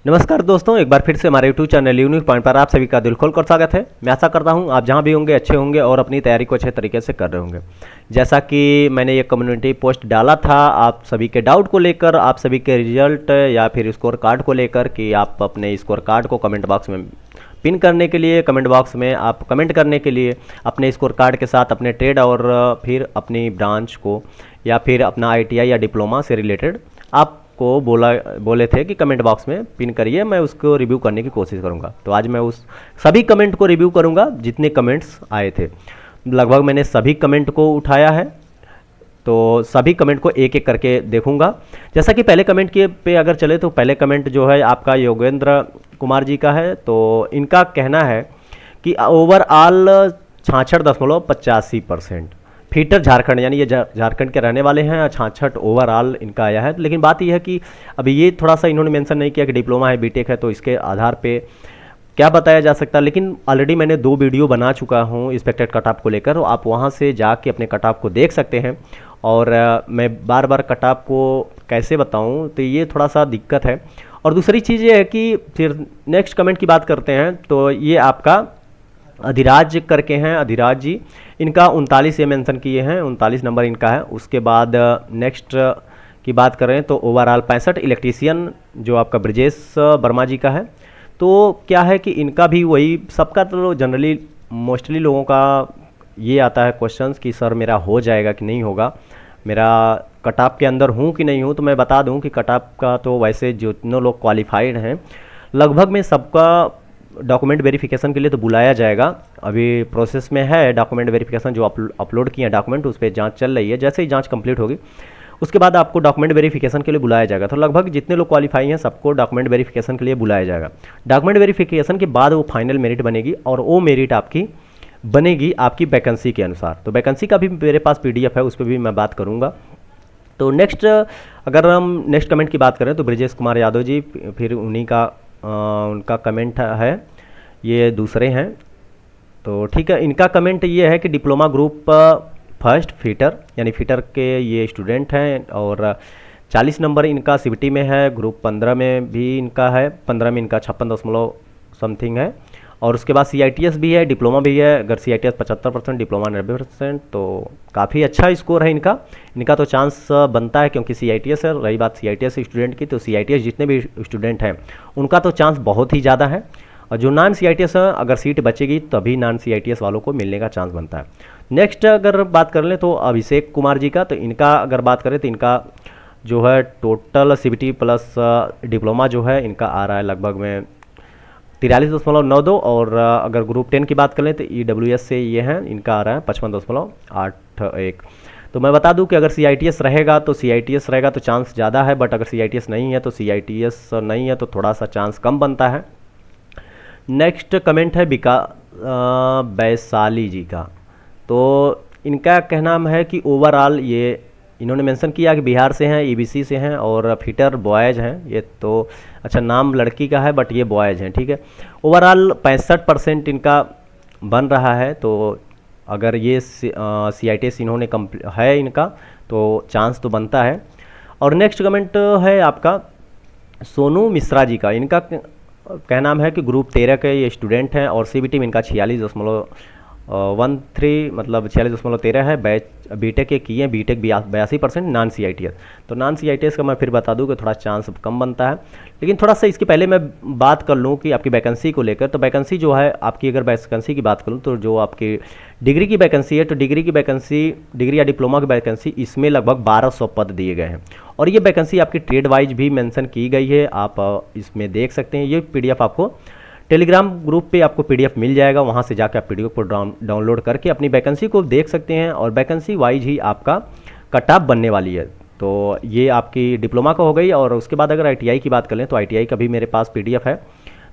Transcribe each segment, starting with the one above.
नमस्कार दोस्तों, एक बार फिर से हमारे यूट्यूब चैनल यूनिक पॉइंट पर आप सभी का दिल खोलकर स्वागत है। मैं आशा करता हूं आप जहां भी होंगे अच्छे होंगे और अपनी तैयारी को अच्छे तरीके से कर रहे होंगे। जैसा कि मैंने ये कम्युनिटी पोस्ट डाला था आप सभी के डाउट को लेकर, आप सभी के रिजल्ट या फिर स्कोर कार्ड को लेकर कि आप अपने स्कोर कार्ड को कमेंट बॉक्स में पिन करने के लिए, कमेंट बॉक्स में आप कमेंट करने के लिए अपने स्कोर कार्ड के साथ अपने ट्रेड और फिर अपनी ब्रांच को या फिर अपना आईटीआई या डिप्लोमा से रिलेटेड आप को बोले थे कि कमेंट बॉक्स में पिन करिए, मैं उसको रिव्यू करने की कोशिश करूंगा। तो आज मैं उस सभी कमेंट को रिव्यू करूंगा जितने कमेंट्स आए थे। लगभग मैंने सभी कमेंट को उठाया है, तो सभी कमेंट को एक एक करके देखूंगा। जैसा कि पहले कमेंट के पे अगर चले तो पहले कमेंट जो है आपका योगेंद्र कुमार जी का है। तो इनका कहना है कि ओवरऑल 66.85% फीटर झारखंड, यानी ये झारखंड के रहने वाले हैं। 66 ओवरऑल इनका आया है। लेकिन बात यह है कि अभी ये थोड़ा सा इन्होंने मेंशन नहीं किया कि डिप्लोमा है, बीटेक है, तो इसके आधार पे क्या बताया जा सकता है। लेकिन ऑलरेडी मैंने 2 वीडियो बना चुका हूँ एक्सपेक्टेड कट ऑफ को लेकर, तो आप वहाँ से जाके अपने कट ऑफ को देख सकते हैं। और मैं बार बार कट ऑफ को कैसे बताऊँ, तो ये थोड़ा सा दिक्कत है। और दूसरी चीज़ ये है कि फिर नेक्स्ट कमेंट की बात करते हैं, तो ये आपका अधिराज करके हैं, अधिराज जी, इनका 39 ये मेंशन किए हैं, 39 नंबर इनका है। उसके बाद नेक्स्ट की बात करें तो ओवरऑल 65 इलेक्ट्रीशियन जो आपका ब्रजेश वर्मा जी का है। तो क्या है कि इनका भी वही सबका, तो जनरली मोस्टली लोगों का ये आता है क्वेश्चंस कि सर मेरा हो जाएगा कि नहीं होगा, मेरा कट ऑफ के अंदर हूँ कि नहीं हूँ। तो मैं बता दूँ कि कट ऑफ का तो वैसे जितने लोग क्वालिफाइड हैं लगभग में सबका डॉक्यूमेंट वेरिफिकेशन के लिए तो बुलाया जाएगा। अभी प्रोसेस में है डॉक्यूमेंट वेरिफिकेशन, जो अपलोड किए हैं डॉक्यूमेंट उस पर जांच चल रही है। जैसे ही जांच कंप्लीट होगी उसके बाद आपको डॉक्यूमेंट वेरिफिकेशन के लिए बुलाया जाएगा। तो लगभग जितने लोग क्वालिफाई हैं सबको डॉक्यूमेंट वेरिफिकेशन के लिए बुलाया जाएगा। डॉक्यूमेंट वेरिफिकेशन के बाद वो फाइनल मेरिट बनेगी और वो मेरिट आपकी बनेगी आपकी वैकेंसी के अनुसार। तो वैकेंसी का भी मेरे पास PDF है, उस पर भी मैं बात करूँगा। तो नेक्स्ट अगर हम नेक्स्ट कमेंट की बात करें तो ब्रजेश कुमार यादव जी, फिर उन्हीं का उनका कमेंट है, ये दूसरे हैं। तो ठीक है, इनका कमेंट ये है कि डिप्लोमा ग्रुप फर्स्ट फिटर, यानी फिटर के ये स्टूडेंट हैं और 40 नंबर इनका CBT में है। ग्रुप 15 में भी इनका है, 15 में इनका 56 समथिंग है। और उसके बाद CITS भी है, डिप्लोमा भी है। अगर CITS 75%, डिप्लोमा 90%, तो काफ़ी अच्छा स्कोर है इनका। इनका तो चांस बनता है क्योंकि CITS है। रही बात CITS स्टूडेंट की, तो CITS जितने भी स्टूडेंट हैं उनका तो चांस बहुत ही ज़्यादा है। और जो नॉन CITS है, अगर सीट बचेगी तभी नॉन CITS वालों को मिलने का चांस बनता है। नेक्स्ट अगर बात कर लें तो अभिषेक कुमार जी का, तो इनका अगर बात करें तो इनका जो है टोटल CBT प्लस डिप्लोमा जो है इनका आ रहा है लगभग में 43.92। और अगर ग्रुप 10 की बात करें तो EWS से ये हैं, इनका आ रहा है 55.81। तो मैं बता दूं कि अगर CITS रहेगा तो चांस ज़्यादा है, बट अगर CITS नहीं है तो CITS नहीं है तो थोड़ा सा चांस कम बनता है। नेक्स्ट कमेंट है वैशाली जी का। तो इनका कहना है कि ओवरऑल ये इन्होंने मेंशन किया कि बिहार से हैं, EBC से हैं और फिटर बॉयज़ हैं। ये तो अच्छा नाम लड़की का है बट ये बॉयज़ हैं, ठीक है। ओवरऑल 65% इनका बन रहा है। तो अगर ये CITS इन्होंने है इनका, तो चांस तो बनता है। और नेक्स्ट कमेंट है आपका सोनू मिश्रा जी का। इनका कहना है कि ग्रुप 13 के ये स्टूडेंट हैं और CBT में इनका 46.13 मतलब 46.13 है। बीटेक के किए, बीटेक 82%, नॉन CITS। तो नॉन CITS का मैं फिर बता दूं कि थोड़ा चांस कम बनता है। लेकिन थोड़ा सा इसके पहले मैं बात कर लूं कि आपकी वैकेंसी को लेकर। तो वैकेंसी जो है आपकी, अगर वैकेंसी की बात करूं तो जो आपकी डिग्री की वैकेंसी है, तो डिग्री की वैकेंसी, डिग्री या डिप्लोमा की वैकेंसी, इसमें लगभग 1200 पद दिए गए हैं। और ये वैकेंसी आपकी ट्रेड वाइज भी मेंशन की गई है, आप इसमें देख सकते हैं। ये PDF आपको टेलीग्राम ग्रुप पे आपको PDF मिल जाएगा, वहाँ से जाकर आप PDF को डाउनलोड करके अपनी वैकेंसी को देख सकते हैं। और वैकेंसी वाइज ही आपका कट ऑफ बनने वाली है। तो ये आपकी डिप्लोमा का हो गई। और उसके बाद अगर ITI की बात करें तो ITI का भी मेरे पास PDF है।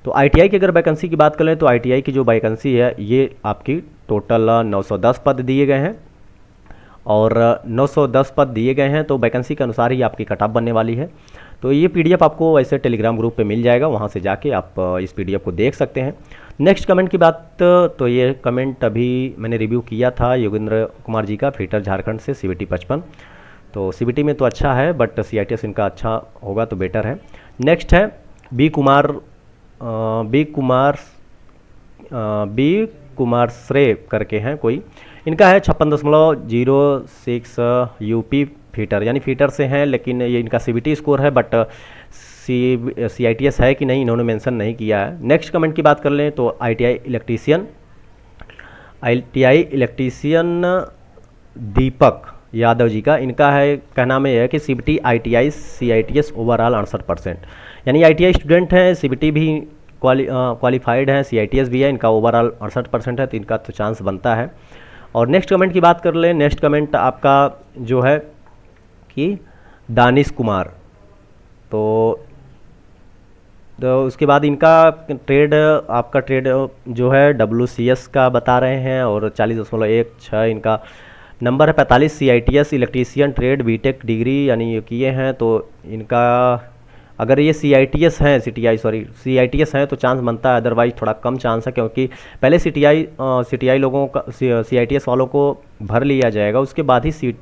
तो ITI की अगर वैकेंसी की बात करें तो ITI की जो वैकेंसी है ये आपकी टोटल 910 पद दिए गए हैं और 910 पद दिए गए हैं। तो वैकेंसी के अनुसार ही आपकी कट ऑफ बनने वाली है। तो ये PDF आपको वैसे टेलीग्राम ग्रुप पे मिल जाएगा, वहाँ से जाके आप इस PDF को देख सकते हैं। नेक्स्ट कमेंट की बात, तो ये कमेंट अभी मैंने रिव्यू किया था योगेंद्र कुमार जी का, फिटर झारखंड से, CBT 55। तो CBT में तो अच्छा है बट CITS इनका अच्छा होगा तो बेटर है। नेक्स्ट है B Kumar B Kumar B Kumar श्रे करके हैं कोई, इनका है 56.06 यूपी फीटर, यानी फीटर से हैं, लेकिन ये इनका सीबीटी स्कोर है, बट सीआईटीएस है कि नहीं इन्होंने मेंशन नहीं किया है। नेक्स्ट कमेंट की बात कर लें तो आईटीआई इलेक्ट्रीशियन दीपक यादव जी का, इनका है कहना में यह है कि सीबीटी आईटीआई सीआईटीएस ओवरऑल 68%, यानी आईटीआई स्टूडेंट हैं, सीबीटी भी क्वालिफाइड हैं, सीआईटीएस भी है, इनका ओवरऑल 68% है, तो इनका तो चांस बनता है। और नेक्स्ट कमेंट की बात कर लें, नेक्स्ट कमेंट आपका जो है कि दानिश कुमार, तो उसके बाद इनका ट्रेड, आपका ट्रेड जो है WCS का बता रहे हैं और 40.16 इनका नंबर है। 45 CITS electrician trade B Tech degree यानी ये किए हैं, तो इनका अगर ये CITS हैं CITS हैं तो चांस बनता है, अदरवाइज थोड़ा कम चांस है, क्योंकि पहले CTI लोगों का CITS वालों को भर लिया जाएगा, उसके बाद ही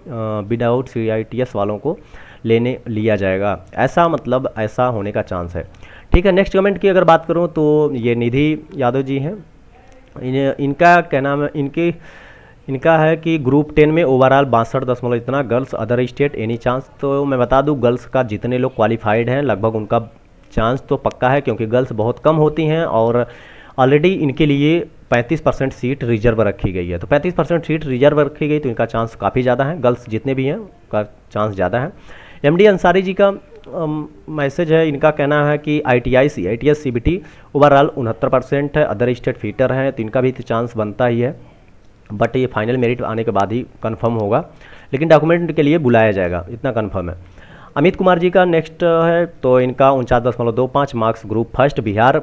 विदाउट CITS वालों को लेने लिया जाएगा, ऐसा मतलब ऐसा होने का चांस है। ठीक है, नेक्स्ट कमेंट की अगर बात करूं तो ये निधि यादव जी हैं, इनका क्या नाम है, इनका है कि ग्रुप 10 में ओवरऑल 62 इतना, girls other state any chance. तो मैं बता दूं गर्ल्स का जितने लोग क्वालिफाइड हैं लगभग उनका चांस तो पक्का है, क्योंकि गर्ल्स बहुत कम होती हैं और ऑलरेडी इनके लिए 35% सीट रिजर्व रखी गई है, तो 35% सीट रिजर्व रखी गई तो इनका चांस काफ़ी ज़्यादा है, गर्ल्स जितने भी हैं उनका चांस ज़्यादा है। MD अंसारी जी का मैसेज है, इनका कहना है कि ITI CITS CBT ओवरऑल 69% है, अदर स्टेट फीटर हैं, तो इनका भी तो चांस बनता ही है, बट ये फाइनल मेरिट आने के बाद ही कंफर्म होगा, लेकिन डॉक्यूमेंट के लिए बुलाया जाएगा, इतना कंफर्म है। अमित कुमार जी का नेक्स्ट है, तो इनका 49.25 marks group first Bihar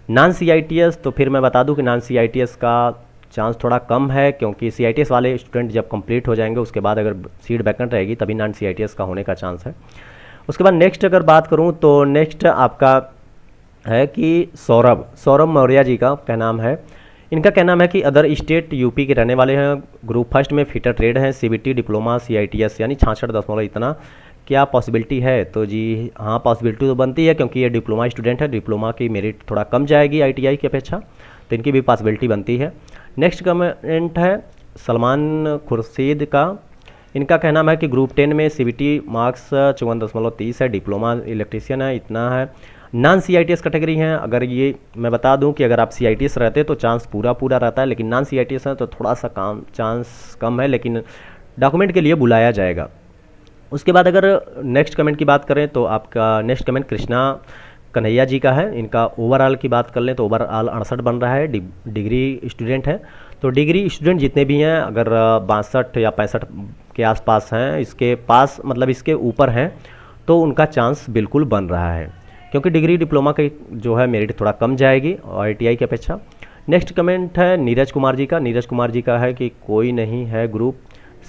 non CITS। तो फिर मैं बता दूं कि नॉन CITS का चांस थोड़ा कम है, क्योंकि CITS वाले स्टूडेंट जब कंप्लीट हो जाएंगे उसके बाद अगर सीट वैकेंट रहेगी तभी नॉन CITS का होने का चांस है। उसके बाद नेक्स्ट अगर बात करूं तो नेक्स्ट आपका है कि सौरभ मौर्य जी का क्या नाम है, इनका क्या नाम है कि अदर स्टेट यूपी के रहने वाले हैं, ग्रुप फर्स्ट में फीटर ट्रेड हैं, CBT डिप्लोमा CITS यानी 66 इतना, क्या पॉसिबिलिटी है? तो जी हाँ, पॉसिबिलिटी तो बनती है, क्योंकि ये डिप्लोमा स्टूडेंट है, डिप्लोमा की मेरिट थोड़ा कम जाएगी ITI की अपेक्षा, तो इनकी भी पॉसिबिलिटी बनती है। नेक्स्ट कमेंट है सलमान खुर्शीद का, इनका कहना है कि ग्रुप 10 में CBT मार्क्स 54.30 है, डिप्लोमा इलेक्ट्रीशियन है, इतना है, नॉन CITS कैटेगरी हैं। अगर ये मैं बता दूं कि अगर आप CITS रहते तो चांस पूरा रहता है, लेकिन नॉन CITS है तो थोड़ा सा चांस कम है, लेकिन डॉक्यूमेंट के लिए बुलाया जाएगा। उसके बाद अगर नेक्स्ट कमेंट की बात करें तो आपका नेक्स्ट कमेंट कृष्णा कन्हैया जी का है, इनका ओवरऑल की बात कर लें तो ओवरऑल 68 बन रहा है, डिग्री स्टूडेंट हैं, तो डिग्री स्टूडेंट जितने भी हैं अगर 62 या 65 के आसपास हैं, इसके पास मतलब इसके ऊपर हैं, तो उनका चांस बिल्कुल बन रहा है, क्योंकि डिग्री डिप्लोमा की जो है मेरिट थोड़ा कम जाएगी ITI की अपेक्षा। नेक्स्ट कमेंट है नीरज कुमार जी का, नीरज कुमार जी का है कि कोई नहीं है ग्रुप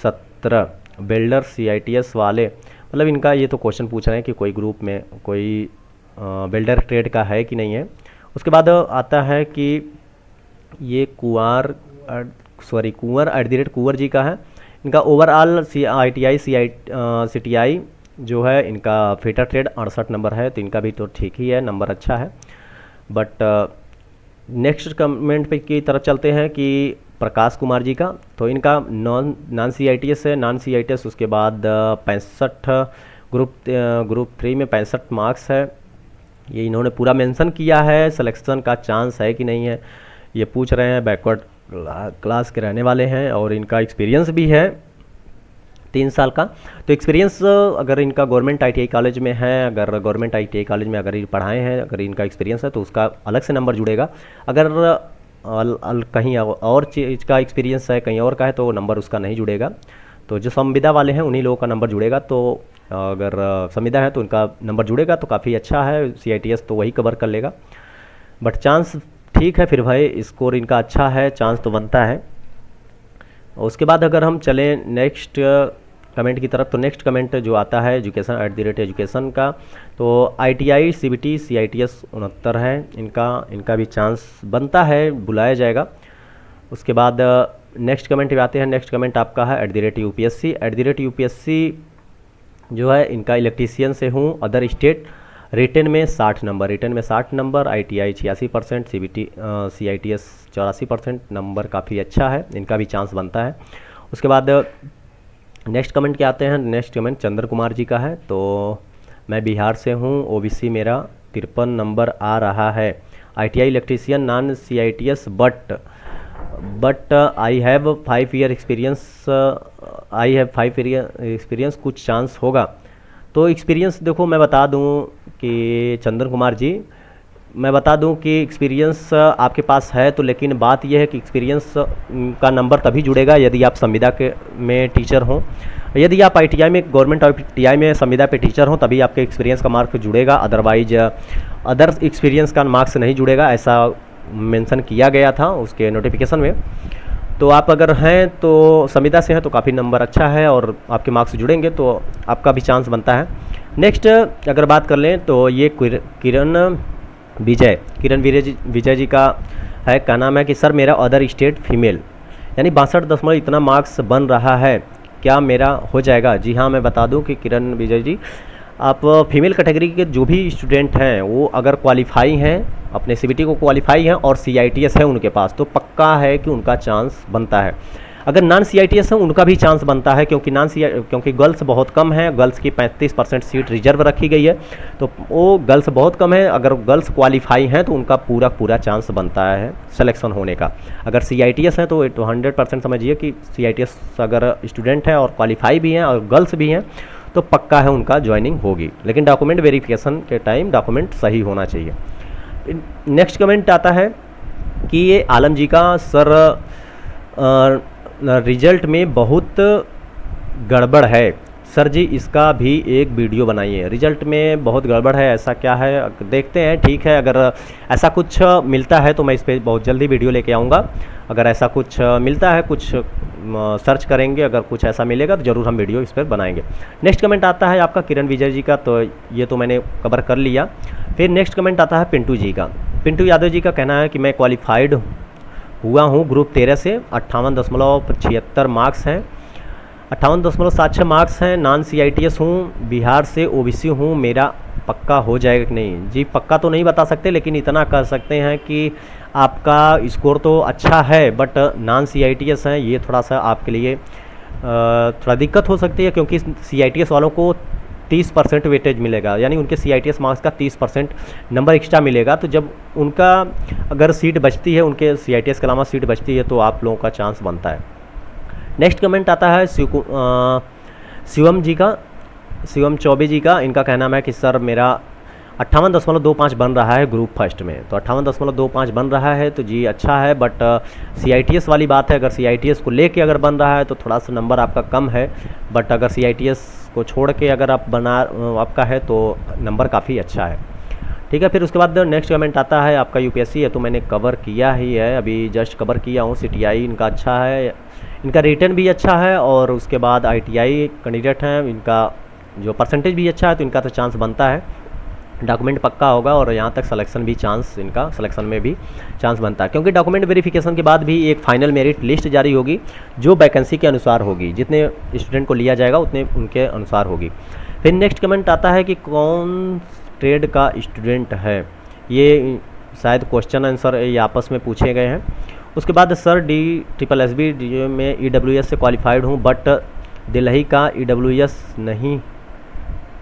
17 बिल्डर CITS वाले, मतलब इनका ये तो क्वेश्चन पूछ रहे हैं कि कोई ग्रुप में कोई बिल्डर ट्रेड का है कि नहीं है। उसके बाद आता है कि ये कुंवर कुंवर जी का है, इनका ओवरऑल ITI CTI जो है इनका फीटर ट्रेड 68 नंबर है, तो इनका भी तो ठीक ही है, नंबर अच्छा है। बट नेक्स्ट कमेंट पे की तरफ चलते हैं कि प्रकाश कुमार जी का, तो इनका नॉन CITS है, नॉन CITS उसके बाद 65 ग्रुप 3 में 65 मार्क्स है, ये इन्होंने पूरा मेंशन किया है। सिलेक्शन का चांस है कि नहीं है ये पूछ रहे हैं, बैकवर्ड क्लास के रहने वाले हैं और इनका एक्सपीरियंस भी है 3 साल का, तो एक्सपीरियंस अगर इनका गवर्नमेंट ITI कॉलेज में है, अगर गवर्नमेंट ITI कॉलेज में अगर ये पढ़ाए हैं, अगर इनका एक्सपीरियंस है तो उसका अलग से नंबर जुड़ेगा। अगर कहीं और चीज़ का एक्सपीरियंस है, कहीं और का है, तो नंबर उसका नहीं जुड़ेगा, तो जो संविदा वाले हैं उन्हीं लोगों का नंबर जुड़ेगा। तो अगर संविदा है तो उनका नंबर जुड़ेगा, तो काफ़ी अच्छा है, CITS तो वही कवर कर लेगा, बट चांस ठीक है, फिर भाई स्कोर इनका अच्छा है, चांस तो बनता है। उसके बाद अगर हम चलें नेक्स्ट कमेंट की तरफ, तो नेक्स्ट कमेंट जो आता है education का, तो ITI CBT CITS 69 है, इनका भी चांस बनता है, बुलाया जाएगा। उसके बाद नेक्स्ट कमेंट पे आते हैं, नेक्स्ट कमेंट आपका है @UPSC जो है इनका इलेक्ट्रीशियन से हूँ, अदर स्टेट रिटेन में 60 नंबर, रिटेन में 60 number, ITI 86%, CBT CITS 84%, number काफ़ी अच्छा है, इनका भी चांस बनता है। उसके बाद नेक्स्ट कमेंट क्या आते हैं, नेक्स्ट कमेंट चंद्र कुमार जी का है। तो मैं बिहार से हूँ, OBC मेरा 53 नंबर आ रहा है, ITI electrician non CITS but I have 5 year experience, कुछ चांस होगा। तो एक्सपीरियंस देखो मैं बता दूं कि चंदन कुमार जी, मैं बता दूं कि एक्सपीरियंस आपके पास है तो, लेकिन बात यह है कि एक्सपीरियंस का नंबर तभी जुड़ेगा यदि आप संविदा के में टीचर हों। यदि आप ITI में, गवर्नमेंट ITI में संविदा पे टीचर हों तभी आपके एक्सपीरियंस का मार्क्स जुड़ेगा, अदरवाइज अदर एक्सपीरियंस का मार्क्स नहीं जुड़ेगा, ऐसा मेंशन किया गया था उसके नोटिफिकेशन में। तो आप अगर हैं तो संविदा से हैं तो काफ़ी नंबर अच्छा है और आपके मार्क्स जुड़ेंगे तो आपका भी चांस बनता है। नेक्स्ट अगर बात कर लें तो ये किरण विजय जी का है, क्या नाम है कि सर मेरा अदर स्टेट फीमेल यानी 62 इतना मार्क्स बन रहा है, क्या मेरा हो जाएगा? जी हाँ, मैं बता दूं कि किरण विजय जी, आप फीमेल कैटेगरी के जो भी स्टूडेंट हैं वो अगर क्वालिफाई हैं, अपने CBT को क्वालिफाई हैं और CITS है उनके पास, तो पक्का है कि उनका चांस बनता है। अगर नॉन CITS है उनका भी चांस बनता है, क्योंकि गर्ल्स बहुत कम है, गर्ल्स की 35% सीट रिजर्व रखी गई है, तो वो गर्ल्स बहुत कम है। अगर गर्ल्स क्वालिफाई हैं तो उनका पूरा चांस बनता है सिलेक्शन होने का। अगर CITS है तो 100% समझिए कि CITS अगर स्टूडेंट है और क्वालिफाई भी हैं और गर्ल्स भी हैं तो पक्का है उनका ज्वाइनिंग होगी, लेकिन डॉक्यूमेंट वेरिफिकेशन के टाइम डॉक्यूमेंट सही होना चाहिए। नेक्स्ट कमेंट आता है कि ये आलम जी का, सर रिजल्ट में बहुत गड़बड़ है, सर जी इसका भी एक वीडियो बनाइए। रिजल्ट में बहुत गड़बड़ है, ऐसा क्या है देखते हैं, ठीक है। अगर ऐसा कुछ मिलता है तो मैं इस पर बहुत जल्दी वीडियो लेके आऊँगा। अगर ऐसा कुछ मिलता है, कुछ सर्च करेंगे, अगर कुछ ऐसा मिलेगा तो ज़रूर हम वीडियो इस पर बनाएंगे। नेक्स्ट कमेंट आता है आपका किरण विजय जी का, तो ये तो मैंने कवर कर लिया। फिर नेक्स्ट कमेंट आता है पिंटू जी का। पिंटू यादव जी का कहना है कि मैं क्वालिफाइड हुआ हूँ ग्रुप 13 से, 58.76 मार्क्स हैं, 58.76 मार्क्स हैं, नॉन CITS हूँ, बिहार से OBC हूँ, मेरा पक्का हो जाएगा कि नहीं? जी पक्का तो नहीं बता सकते, लेकिन इतना कह सकते हैं कि आपका स्कोर तो अच्छा है बट नॉन CITS है, ये थोड़ा सा आपके लिए थोड़ा दिक्कत हो सकती है, क्योंकि CITS वालों को 30% वेटेज मिलेगा, यानी उनके CITS मार्क्स का 30% नंबर एक्स्ट्रा मिलेगा। तो जब उनका अगर सीट बचती है, उनके CITS के अलावा सीट बचती है तो आप लोगों का चांस बनता है। नेक्स्ट कमेंट आता है शिवम जी का, शिवम चौबे जी का। इनका कहना है कि सर मेरा 58.25 बन रहा है ग्रुप फर्स्ट में, तो 58.25 बन रहा है तो जी अच्छा है, बट CITS वाली बात है, अगर CITS को लेके अगर बन रहा है तो थोड़ा सा नंबर आपका कम है, बट अगर CITS को छोड़ के अगर आपका है तो नंबर काफ़ी अच्छा है, ठीक है। फिर उसके बाद नेक्स्ट कमेंट आता है आपका UPSC है, तो मैंने कवर किया ही है, अभी जस्ट कवर किया हूँ। CTI इनका अच्छा है, इनका रिटर्न भी अच्छा है, और उसके बाद ITI कैंडिडेट हैं, इनका जो परसेंटेज भी अच्छा है, तो इनका तो चांस बनता है, डॉक्यूमेंट पक्का होगा, और यहाँ तक सिलेक्शन भी चांस, इनका सिलेक्शन में भी चांस बनता है, क्योंकि डॉक्यूमेंट वेरिफिकेशन के बाद भी एक फाइनल मेरिट लिस्ट जारी होगी जो वैकेंसी के अनुसार होगी, जितने स्टूडेंट को लिया जाएगा उतने उनके अनुसार होगी। फिर नेक्स्ट कमेंट आता है कि कौन ट्रेड का स्टूडेंट है, ये शायद क्वेश्चन आंसर ये आपस में पूछे गए हैं। उसके बाद सर DSSB में EWS से क्वालिफाइड हूँ, बट दिल्ली का EWS नहीं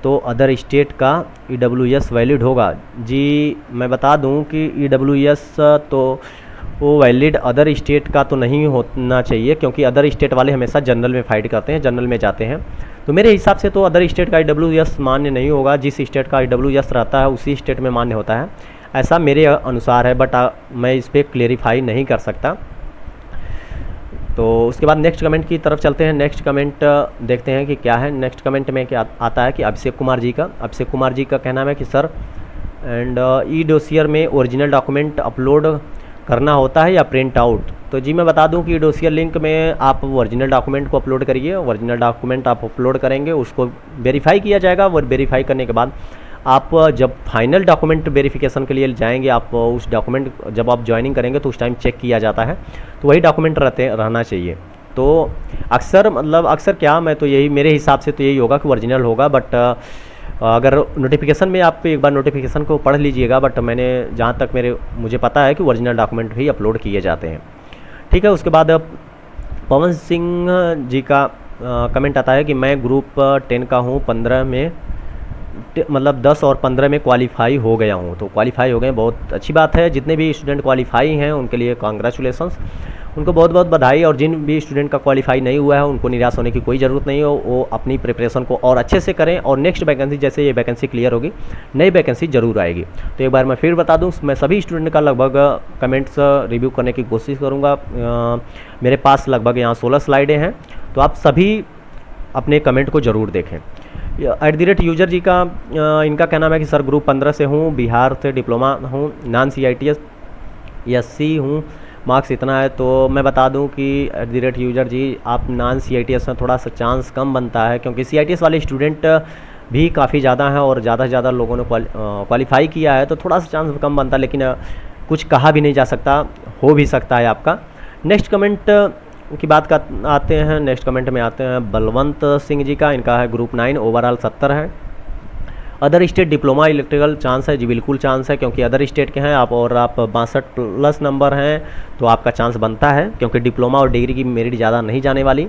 तो अदर स्टेट का EWS वैलिड होगा। जी मैं बता दूं कि EWS तो वो वैलिड अदर स्टेट का तो नहीं होना चाहिए, क्योंकि अदर स्टेट वाले हमेशा जनरल में फाइट करते हैं, जनरल में जाते हैं, तो मेरे हिसाब से तो अदर स्टेट का EWS मान्य नहीं होगा। जिस स्टेट का EWS रहता है उसी स्टेट में मान्य होता है, ऐसा मेरे अनुसार है, बट मैं इस पर क्लेरिफाई नहीं कर सकता। तो उसके बाद नेक्स्ट कमेंट की तरफ चलते हैं। नेक्स्ट कमेंट देखते हैं कि क्या है। नेक्स्ट कमेंट में क्या आता है कि अभिषेक कुमार जी का। अभिषेक कुमार जी का कहना है कि सर एंड ई-डोसियर में ओरिजिनल डॉक्यूमेंट अपलोड करना होता है या प्रिंट आउट? तो जी मैं बता दूं कि ई-डोसियर लिंक में आप ओरिजिनल डॉक्यूमेंट को अपलोड करिए, ओरिजिनल डॉक्यूमेंट आप अपलोड करेंगे, उसको वेरीफाई किया जाएगा, और वेरीफाई करने के बाद आप जब फाइनल डॉक्यूमेंट वेरिफिकेशन के लिए जाएंगे, आप उस डॉक्यूमेंट जब आप ज्वाइनिंग करेंगे तो उस टाइम चेक किया जाता है, तो वही डॉक्यूमेंट रहना चाहिए। तो अक्सर क्या, मैं तो यही, मेरे हिसाब से तो यही होगा कि ओरिजिनल होगा, बट अगर नोटिफिकेशन में आप एक बार नोटिफिकेशन को पढ़ लीजिएगा, बट मैंने जहाँ तक मुझे पता है कि ओरिजिनल डॉक्यूमेंट भी अपलोड किए जाते हैं। ठीक है। उसके बाद पवन सिंह जी का कमेंट आता है कि मैं ग्रुप 10 का हूँ, 15 में मतलब 10 और 15 में क्वालिफाई हो गया हूँ। तो क्वालिफाई हो गए, बहुत अच्छी बात है। जितने भी स्टूडेंट क्वालिफाई हैं उनके लिए कॉन्ग्रेचुलेसन्स, उनको बहुत बहुत बधाई। और जिन भी स्टूडेंट का क्वालिफाई नहीं हुआ है उनको निराश होने की कोई ज़रूरत नहीं हो, वो अपनी प्रिपरेशन को और अच्छे से करें और नेक्स्ट वैकेंसी, जैसे ये वैकेंसी क्लियर होगी, नई वैकेंसी ज़रूर आएगी। तो एक बार मैं फिर बता दूँ, मैं सभी स्टूडेंट का लगभग कमेंट्स रिव्यू करने की कोशिश करूँगा। मेरे पास लगभग यहाँ 16 स्लाइडें हैं, तो आप सभी अपने कमेंट को ज़रूर देखें। @यूजर जी का इनका कहना है कि सर ग्रुप 15 से हूँ, बिहार से डिप्लोमा हूँ, नॉन CITS SC हूँ, मार्क्स इतना है। तो मैं बता दूं कि @यूजर जी, आप नॉन CITS में थोड़ा सा चांस कम बनता है, क्योंकि CITS वाले स्टूडेंट भी काफ़ी ज़्यादा हैं और ज़्यादा से ज़्यादा लोगों ने क्वालिफाई किया है, तो थोड़ा सा चांस कम बनता है। लेकिन कुछ कहा भी नहीं जा सकता, हो भी सकता है आपका। नेक्स्ट कमेंट की बात कर आते हैं। नेक्स्ट कमेंट में आते हैं बलवंत सिंह जी का, इनका है ग्रुप 9, ओवरऑल 70 है। Other state diploma electrical chance है जी, बिल्कुल चांस है, क्योंकि अदर स्टेट के हैं आप और आप 62+ नंबर हैं, तो आपका चांस बनता है, क्योंकि डिप्लोमा और डिग्री की मेरिट ज़्यादा नहीं जाने वाली,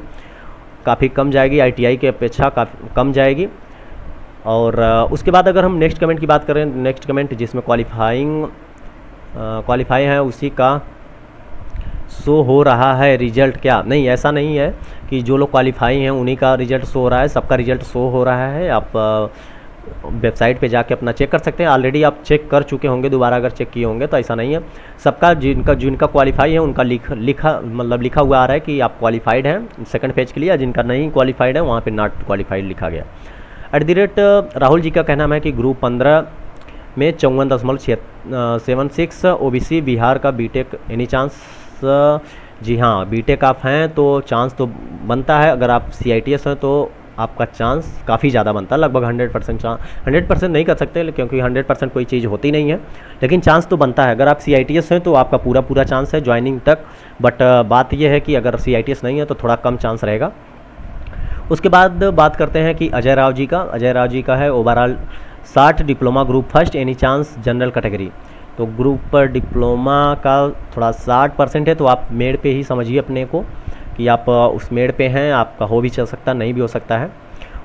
काफ़ी कम जाएगी, ITI के अपेक्षा काफ़ी कम जाएगी। और उसके बाद अगर हम नेक्स्ट कमेंट की बात करें, नेक्स्ट कमेंट जिसमें क्वालिफाई है उसी का शो हो रहा है रिजल्ट, क्या नहीं, ऐसा नहीं है कि जो लोग क्वालिफाई हैं उन्हीं का रिजल्ट शो हो रहा है, सबका रिजल्ट शो हो रहा है। आप वेबसाइट पे जाके अपना चेक कर सकते हैं, ऑलरेडी आप चेक कर चुके होंगे, दोबारा अगर चेक किए होंगे तो ऐसा नहीं है। सबका जिनका क्वालिफाई है उनका लिखा हुआ आ रहा है कि आप क्वालिफाइड हैं सेकंड पेज के लिए, जिनका नहीं क्वालिफाइड है वहाँ पे नॉट क्वालिफाइड लिखा गया। राहुल जी का कहना है कि ग्रुप 15 में 54.76 OBC बिहार का बीटेक एनी चांस। जी हाँ, बीटेक आप हैं तो चांस तो बनता है, अगर आप CITS हैं तो आपका चांस काफ़ी ज़्यादा बनता है, लगभग 100% चांस। 100% नहीं कर सकते क्योंकि 100% कोई चीज़ होती नहीं है, लेकिन चांस तो बनता है। अगर आप CITS हैं तो आपका पूरा चांस है ज्वाइनिंग तक, बट बात यह है कि अगर CITS नहीं है तो थोड़ा कम चांस रहेगा। उसके बाद बात करते हैं कि अजय राव जी का। अजय राव जी का है overall 60, diploma group first, any chance general category. तो ग्रुप डिप्लोमा का थोड़ा 60% है, तो आप मेड पे ही समझिए अपने को कि आप उस मेड पे हैं, आपका हो भी चल सकता, नहीं भी हो सकता है।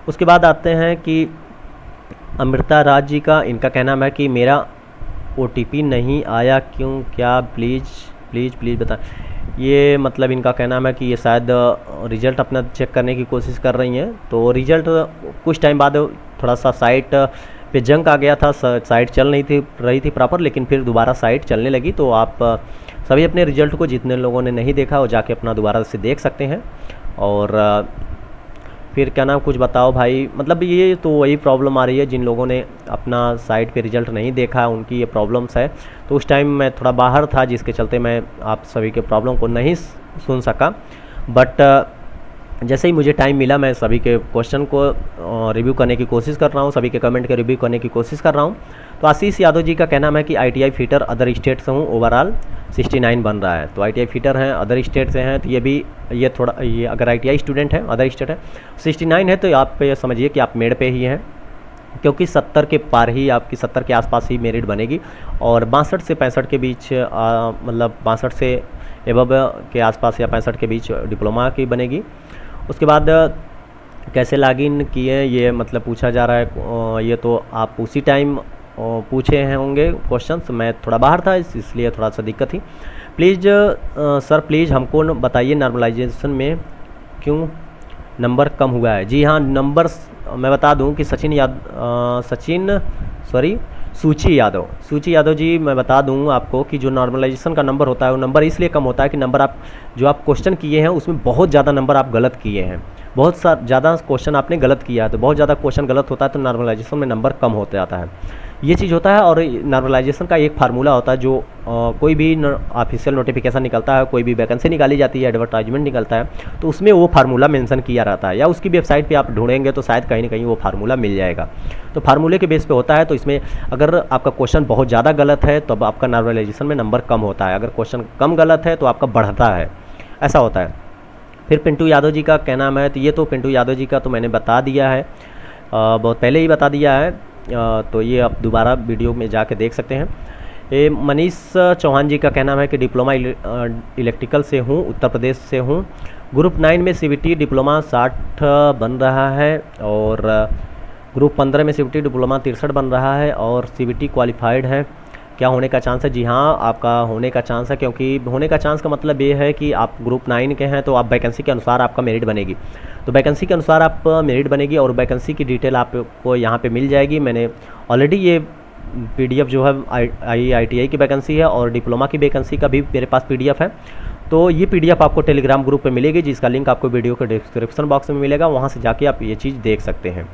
उसके बाद आते हैं कि अमृता राज जी का, इनका कहना है कि मेरा OTP नहीं आया क्यों, क्या प्लीज़ बता। ये मतलब इनका कहना है कि ये शायद रिज़ल्ट अपना चेक करने की कोशिश कर रही हैं, तो रिज़ल्ट कुछ टाइम बाद थोड़ा सा साइट पे जंक आ गया था, साइट चल नहीं रही थी प्रॉपर, लेकिन फिर दोबारा साइट चलने लगी। तो आप सभी अपने रिज़ल्ट को, जितने लोगों ने नहीं देखा वो जाके अपना दोबारा से देख सकते हैं। और फिर क्या नाम, कुछ बताओ भाई, मतलब ये तो वही प्रॉब्लम आ रही है, जिन लोगों ने अपना साइट पे रिज़ल्ट नहीं देखा उनकी ये प्रॉब्लम्स है। तो उस टाइम मैं थोड़ा बाहर था, जिसके चलते मैं आप सभी के प्रॉब्लम को नहीं सुन सका, बट जैसे ही मुझे टाइम मिला मैं सभी के क्वेश्चन को रिव्यू करने की कोशिश कर रहा हूँ, सभी के कमेंट के रिव्यू करने की कोशिश कर रहा हूँ। तो आशीष यादव जी का कहना है कि ITI फिटर अदर स्टेट से हूँ, ओवरऑल 69 बन रहा है। तो ITI फिटर हैं, अदर स्टेट से हैं, तो ये अगर ITI स्टूडेंट है, अदर स्टेट है, 69 है, तो आप ये समझिए कि आप मेड पे ही हैं, क्योंकि 70 के पार ही, आपकी 70 के आसपास ही मेरिट बनेगी। और 62 से 65 के बीच मतलब 62 से एबव के आसपास या 65 के बीच डिप्लोमा की बनेगी। उसके बाद कैसे लॉगिन किए, ये मतलब पूछा जा रहा है, ये तो आप उसी टाइम पूछे हैं होंगे क्वेश्चंस, मैं थोड़ा बाहर था इसलिए थोड़ा सा दिक्कत थी। प्लीज़ सर प्लीज़ हमको नॉर्मलाइजेशन नॉर्मलाइजेशन में क्यों नंबर कम हुआ है। जी हाँ, नंबर्स मैं बता दूं कि सूची यादव जी, मैं बता दूं आपको कि जो नॉर्मलाइजेशन का नंबर होता है वो नंबर इसलिए कम होता है कि नंबर आप क्वेश्चन किए हैं उसमें बहुत ज़्यादा नंबर आप गलत किए हैं, बहुत ज़्यादा क्वेश्चन आपने गलत किया है, तो बहुत ज़्यादा क्वेश्चन गलत होता है तो नॉर्मलाइजेशन में नंबर कम होते जाता है, ये चीज़ होता है। और नॉर्मलाइजेशन का एक फार्मूला होता है, जो कोई भी ऑफिशियल नोटिफिकेशन निकलता है, कोई भी वैकेंसी निकाली जाती है, एडवर्टाइजमेंट निकलता है, तो उसमें वो फार्मूला मेंशन किया रहता है, या उसकी वेबसाइट पे आप ढूंढेंगे तो शायद कहीं ना कहीं वो फार्मूला मिल जाएगा। तो फार्मूले के बेस पे होता है, तो इसमें अगर आपका क्वेश्चन बहुत ज़्यादा गलत है तो आपका नॉर्मलाइजेशन में नंबर कम होता है, अगर क्वेश्चन कम गलत है तो आपका बढ़ता है, ऐसा होता है। फिर पिंटू यादव जी का कहना है, तो ये तो पिंटू यादव जी का तो मैंने बता दिया है। बहुत पहले ही बता दिया है, तो ये आप दोबारा वीडियो में जाके देख सकते हैं। ये मनीष चौहान जी का कहना है कि डिप्लोमा इलेक्ट्रिकल से हूँ, उत्तर प्रदेश से हूँ। ग्रुप 9 में सीवीटी डिप्लोमा 60 बन रहा है और ग्रुप 15 में सीवीटी डिप्लोमा 63 बन रहा है और सीवीटी क्वालिफाइड है। क्या होने का चांस है? जी हाँ, आपका होने का चांस है, क्योंकि होने का चांस का मतलब ये है कि आप ग्रुप 9 के हैं तो आप वैकेंसी के अनुसार आपका मेरिट बनेगी। तो वैकेंसी के अनुसार आप मेरिट बनेगी और वैकेंसी की डिटेल आपको यहाँ पे मिल जाएगी। मैंने ऑलरेडी ये पीडीएफ जो है आईटीआई की वैकेंसी है और डिप्लोमा की वैकेंसी का भी मेरे पास पीडीएफ है। तो ये पीडीएफ आपको टेलीग्राम ग्रुप पे मिलेगी, जिसका लिंक आपको वीडियो के डिस्क्रिप्शन बॉक्स में मिलेगा, वहाँ से जाके आप ये चीज़ देख सकते हैं।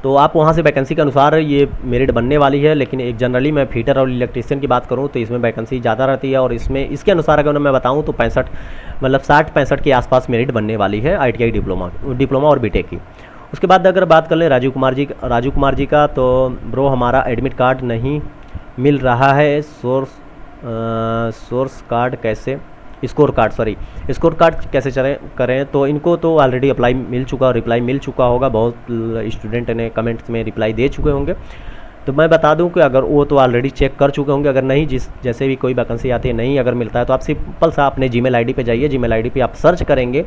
तो आप वहाँ से वैकेंसी के अनुसार ये मेरिट बनने वाली है। लेकिन एक जनरली मैं फीटर और इलेक्ट्रीशियन की बात करूँ तो इसमें वैकेंसी ज़्यादा रहती है और इसमें इसके अनुसार अगर मैं बताऊँ तो 60-65 के आसपास मेरिट बनने वाली है आईटीआई डिप्लोमा और बीटेक की। उसके बाद अगर बात कर लें राजीव कुमार जी का, तो ब्रो हमारा एडमिट कार्ड नहीं मिल रहा है, सोर्स कार्ड कैसे स्कोर कार्ड कैसे करें? तो इनको तो ऑलरेडी अप्लाई मिल चुका, रिप्लाई मिल चुका होगा, बहुत स्टूडेंट ने कमेंट्स में रिप्लाई दे चुके होंगे। तो मैं बता दूं कि अगर वो तो ऑलरेडी चेक कर चुके होंगे, अगर नहीं जैसे भी कोई वैकेंसी आती है नहीं अगर मिलता है तो आप सिंपल सा अपने जीमेल आईडी पे जाइए, जीमेल आईडी पे आप सर्च करेंगे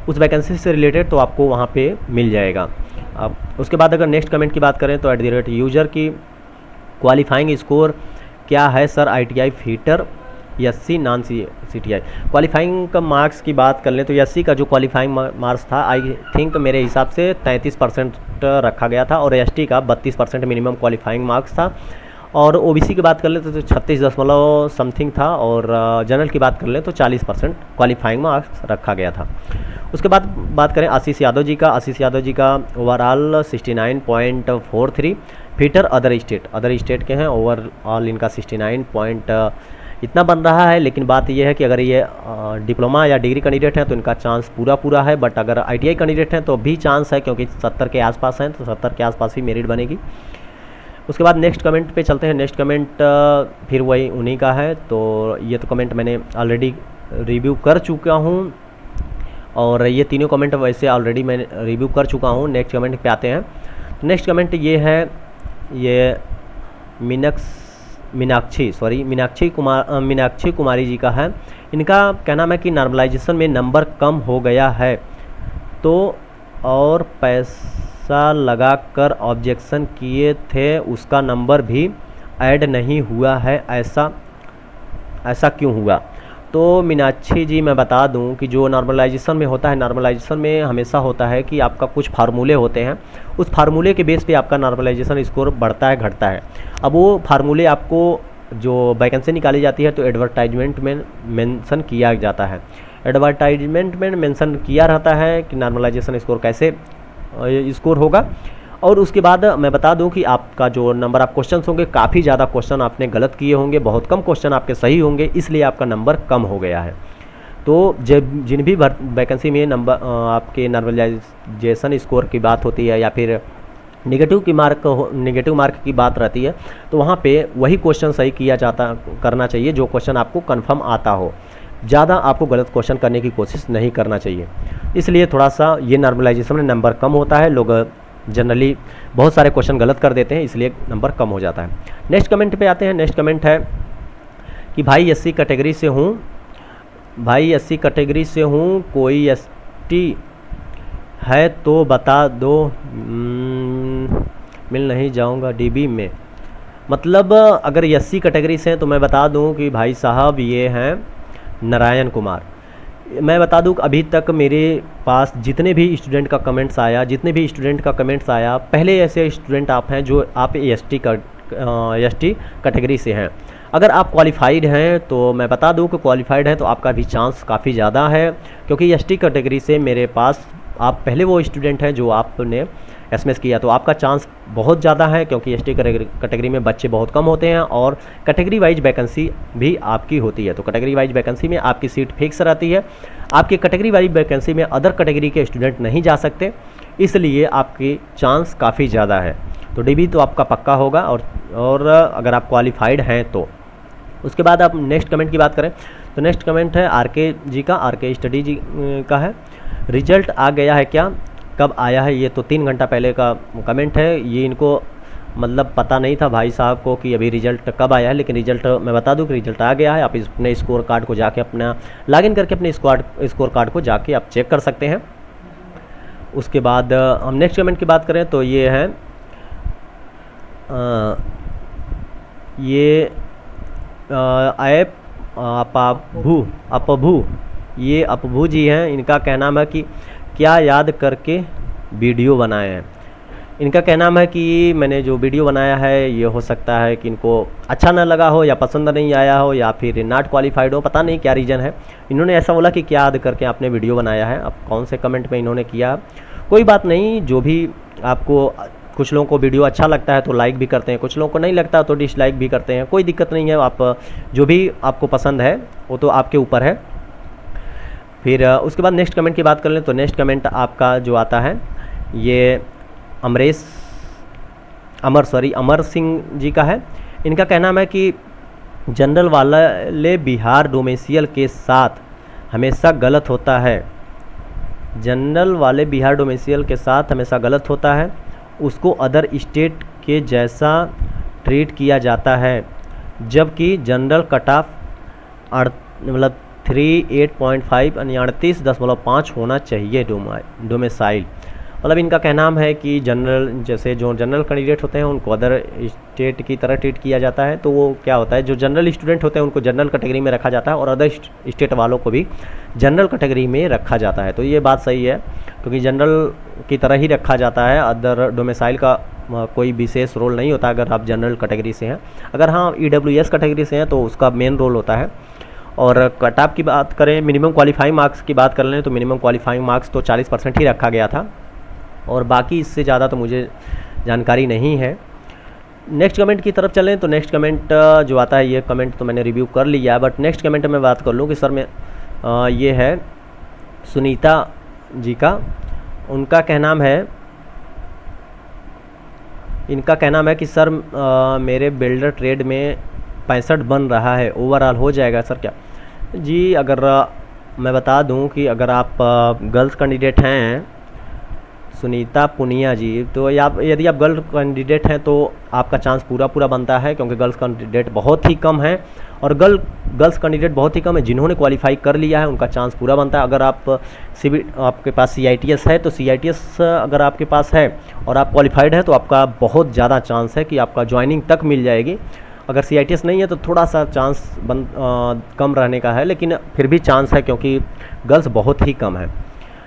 उस वैकेंसी से रिलेटेड तो आपको वहाँ पे मिल जाएगा। अब उसके बाद अगर नेक्स्ट कमेंट की बात करें तो @यूजर की क्वालिफाइंग स्कोर क्या है sir ITI fitter SC non CTI? Qualifying का मार्क्स की बात कर लें तो एससी का जो क्वालिफाइंग मार्क्स था आई थिंक मेरे हिसाब से 33% रखा गया था और एसटी का 32% मिनिमम क्वालिफाइंग मार्क्स था और ओबीसी की बात कर लें तो 36 समथिंग था और जनरल की बात कर लें तो 40% क्वालिफाइंग मार्क्स रखा गया था। उसके बाद बात करें आशीष यादव जी का ओवरऑल 69.43, फीटर अदर स्टेट के हैं, ओवरऑल इनका 69 इतना बन रहा है। लेकिन बात यह है कि अगर ये डिप्लोमा या डिग्री कैंडिडेट हैं तो इनका चांस पूरा है, बट अगर आईटीआई कैंडिडेट हैं तो भी चांस है, क्योंकि 70 के आसपास हैं तो 70 के आसपास ही मेरिट बनेगी। उसके बाद नेक्स्ट कमेंट पे चलते हैं। नेक्स्ट कमेंट फिर वही उन्हीं का है, तो ये तो कमेंट मैंने ऑलरेडी रिव्यू कर चुका हूँ और ये तीनों कमेंट वैसे ऑलरेडी मैं रिव्यू कर चुका हूँ। नेक्स्ट कमेंट पे आते हैं। नेक्स्ट कमेंट ये है, ये मीनाक्षी कुमारी जी का है। इनका कहना है कि नॉर्मलाइजेशन में नंबर कम हो गया है तो और पैसा लगाकर ऑब्जेक्शन किए थे, उसका नंबर भी ऐड नहीं हुआ है, ऐसा क्यों हुआ? तो मीनाक्षी जी मैं बता दूं कि जो नॉर्मलाइजेशन में होता है, नॉर्मलाइजेशन में हमेशा होता है कि आपका कुछ फार्मूले होते हैं, उस फार्मूले के बेस पे आपका नॉर्मलाइजेशन स्कोर बढ़ता है घटता है। अब वो फार्मूले आपको जो वैकेंसी निकाली जाती है तो एडवर्टाइजमेंट में मेंशन किया जाता है, एडवर्टाइजमेंट में मेंशन किया रहता है कि नॉर्मलाइजेशन स्कोर कैसे स्कोर होगा। और उसके बाद मैं बता दूं कि आपका जो नंबर ऑफ क्वेश्चन होंगे, काफ़ी ज़्यादा क्वेश्चन आपने गलत किए होंगे, बहुत कम क्वेश्चन आपके सही होंगे, इसलिए आपका नंबर कम हो गया है। तो जब जिन भी वैकेंसी में नंबर आपके नॉर्मलाइजेशन स्कोर की बात होती है या फिर नेगेटिव मार्क की बात रहती है तो वहाँ पे वही क्वेश्चन सही करना चाहिए जो क्वेश्चन आपको कंफर्म आता हो। ज़्यादा आपको गलत क्वेश्चन करने की कोशिश नहीं करना चाहिए, इसलिए थोड़ा सा ये नॉर्मलाइजेशन में नंबर कम होता है। लोग जनरली बहुत सारे क्वेश्चन गलत कर देते हैं, इसलिए नंबर कम हो जाता है। नेक्स्ट कमेंट पे आते हैं। नेक्स्ट कमेंट है कि भाई एससी कैटेगरी से हूँ, कोई एसटी है तो बता दो, मिल नहीं जाऊँगा डीबी में। मतलब अगर एससी कैटेगरी से हैं तो मैं बता दूं कि भाई साहब ये हैं नारायण कुमार। मैं बता दूं कि अभी तक मेरे पास जितने भी स्टूडेंट का कमेंट्स आया, पहले ऐसे स्टूडेंट आप हैं जो आप एसटी कैटेगरी से हैं। अगर आप क्वालिफाइड हैं तो मैं बता दूं कि क्वालिफाइड हैं तो आपका भी चांस काफ़ी ज़्यादा है, क्योंकि एसटी कैटेगरी से मेरे पास आप पहले वो स्टूडेंट हैं जो आपने एसएमएस किया, तो आपका चांस बहुत ज़्यादा है, क्योंकि एसटी कैटेगरी में बच्चे बहुत कम होते हैं और कैटेगरी वाइज वैकेंसी भी आपकी होती है। तो कैटेगरी वाइज वैकेंसी में आपकी सीट फिक्स रहती है, आपकी कैटेगरी वाइज वैकेंसी में अदर कैटेगरी के स्टूडेंट नहीं जा सकते, इसलिए आपकी चांस काफ़ी ज़्यादा है। तो डीबी तो आपका पक्का होगा और अगर आप क्वालिफाइड हैं तो। उसके बाद आप नेक्स्ट कमेंट की बात करें तो नेक्स्ट कमेंट है आरके स्टडी जी का है। रिजल्ट आ गया है क्या? कब आया है, ये तो 3 घंटा पहले का कमेंट है। ये इनको मतलब पता नहीं था भाई साहब को कि अभी रिज़ल्ट कब आया है, लेकिन रिज़ल्ट मैं बता दूं कि रिज़ल्ट आ गया है। आप अपने स्कोर कार्ड को जाके अपना लॉगिन करके अपने स्कोर कार्ड को जाके आप चेक कर सकते हैं। उसके बाद हम नेक्स्ट कमेंट की बात करें तो ये है ये ऐप अपभू, ये अपभू जी हैं। इनका कहना है कि क्या याद करके वीडियो बनाए हैं। इनका कहना है कि मैंने जो वीडियो बनाया है ये हो सकता है कि इनको अच्छा ना लगा हो या पसंद नहीं आया हो या फिर नॉट क्वालिफाइड हो, पता नहीं क्या रीज़न है। इन्होंने ऐसा बोला कि क्या याद करके आपने वीडियो बनाया है। अब कौन से कमेंट में इन्होंने किया, कोई बात नहीं। जो भी आपको, कुछ लोगों को वीडियो अच्छा लगता है तो लाइक भी करते हैं, कुछ लोगों को नहीं लगता तो डिसलाइक भी करते हैं, कोई दिक्कत नहीं है। आप जो भी आपको पसंद है वो तो आपके ऊपर है। फिर उसके बाद नेक्स्ट कमेंट की बात कर लें तो नेक्स्ट कमेंट आपका जो आता है ये अमर सिंह जी का है। इनका कहना है कि जनरल वाले बिहार डोमेसियल के साथ हमेशा गलत होता है। जनरल वाले बिहार डोमेसियल के साथ हमेशा गलत होता है, उसको अदर स्टेट के जैसा ट्रीट किया जाता है, जबकि जनरल कट ऑफ मतलब 38.5 यानी 38.5 होना चाहिए डोमेसाइल। मतलब इनका कहना है कि जनरल, जैसे जो जनरल कैंडिडेट होते हैं उनको अदर स्टेट की तरह ट्रीट किया जाता है, तो वो क्या होता है, जो जनरल स्टूडेंट होते हैं उनको जनरल कैटेगरी में रखा जाता है और अदर स्टेट वालों को भी जनरल कैटेगरी में रखा जाता है। तो ये बात सही है, क्योंकि जनरल की तरह ही रखा जाता है, अदर डोमेसाइल का कोई विशेष रोल नहीं होता अगर आप जनरल कैटेगरी से हैं। अगर हाँ EWS कैटेगरी से हैं तो उसका मेन रोल होता है। और कट ऑफ की बात करें, मिनिमम क्वालिफाइंग मार्क्स की बात कर लें तो मिनिमम क्वालिफाइंग मार्क्स तो 40% ही रखा गया था, और बाकी इससे ज़्यादा तो मुझे जानकारी नहीं है। नेक्स्ट कमेंट की तरफ चलें तो नेक्स्ट कमेंट जो आता है, ये कमेंट तो मैंने रिव्यू कर लिया है, बट नेक्स्ट कमेंट में बात कर लूँ कि सर मैं ये है सुनीता जी का। उनका कहना है, इनका कहना है कि सर मेरे बिल्डर ट्रेड में 65 बन रहा है, ओवरऑल हो जाएगा सर क्या? जी, अगर मैं बता दूं कि अगर आप गर्ल्स कैंडिडेट हैं सुनीता पुनिया जी, तो यदि आप गर्ल कैंडिडेट हैं तो आपका चांस पूरा बनता है, क्योंकि गर्ल्स कैंडिडेट बहुत ही कम है और गर्ल्स कैंडिडेट बहुत ही कम है। जिन्होंने क्वालिफाई कर लिया है उनका चांस पूरा बनता है। अगर आप आपके पास CITS है तो CITS अगर आपके पास है और आप क्वालिफाइड हैं तो आपका बहुत ज़्यादा चांस है कि आपका ज्वाइनिंग तक मिल जाएगी। अगर CITS नहीं है तो थोड़ा सा चांस कम रहने का है, लेकिन फिर भी चांस है क्योंकि गर्ल्स बहुत ही कम है।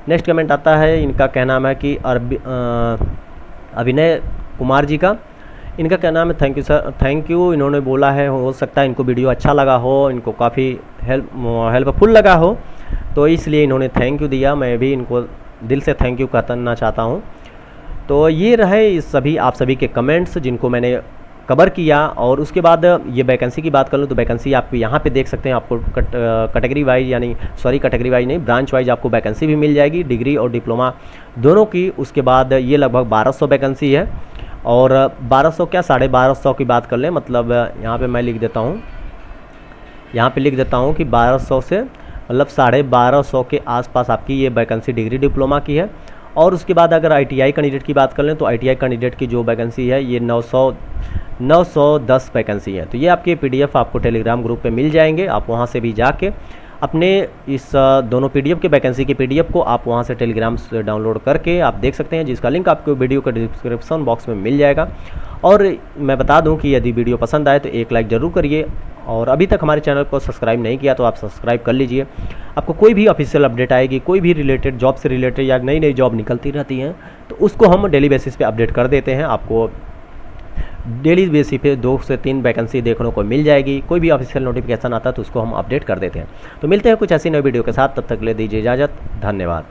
नेक्स्ट कमेंट आता है, इनका कहना है कि अभिनय कुमार जी का। इनका कहना है thank you sir, thank you. इन्होंने बोला है हो सकता है इनको वीडियो अच्छा लगा हो, इनको काफ़ी हेल्पफुल लगा हो, तो इसलिए इन्होंने थैंक यू दिया। मैं भी इनको दिल से थैंक यू कहना चाहता हूँ। तो ये रहे इस सभी आप सभी के कमेंट्स जिनको मैंने कवर किया। और उसके बाद ये वैकेंसी की बात कर लूँ तो वैकेंसी आप यहाँ पे देख सकते हैं। आपको कैटेगरी वाइज, यानी सॉरी कैटेगरी वाइज नहीं, ब्रांच वाइज आपको वैकेंसी भी मिल जाएगी, डिग्री और डिप्लोमा दोनों की। उसके बाद ये लगभग 1200 वैकेंसी है, और 1200 क्या 1250 की बात कर लें, मतलब यहाँ पे मैं लिख देता हूँ, यहाँ पे लिख देता हूँ कि 1200 से मतलब 1250 के आसपास आपकी ये वैकेंसी डिग्री डिप्लोमा की है। और उसके बाद अगर ITI कैंडिडेट की बात कर लें तो ITI कैंडिडेट की जो वैकेंसी है ये 910 वैकेंसी है। तो ये आपके PDF आपको टेलीग्राम ग्रुप पे मिल जाएंगे, आप वहाँ से भी जाके अपने इस दोनों PDF के वैकेंसी के PDF को आप वहाँ से टेलीग्राम से डाउनलोड करके आप देख सकते हैं, जिसका लिंक आपको वीडियो के डिस्क्रिप्शन बॉक्स में मिल जाएगा। और मैं बता दूं कि यदि वीडियो पसंद आए तो एक लाइक ज़रूर करिए, और अभी तक हमारे चैनल को सब्सक्राइब नहीं किया तो आप सब्सक्राइब कर लीजिए। आपको कोई भी ऑफिशियल अपडेट आएगी, कोई भी रिलेटेड जॉब से रिलेटेड या नई जॉब निकलती रहती हैं तो उसको हम डेली बेसिस पे अपडेट कर देते हैं। आपको डेली बेसिस पे 2 से 3 वैकेंसी देखने को मिल जाएगी। कोई भी ऑफिशियल नोटिफिकेशन आता है तो उसको हम अपडेट कर देते हैं। तो मिलते हैं कुछ ऐसी नई वीडियो के साथ, तब तक ले दीजिए इजाज़त, धन्यवाद।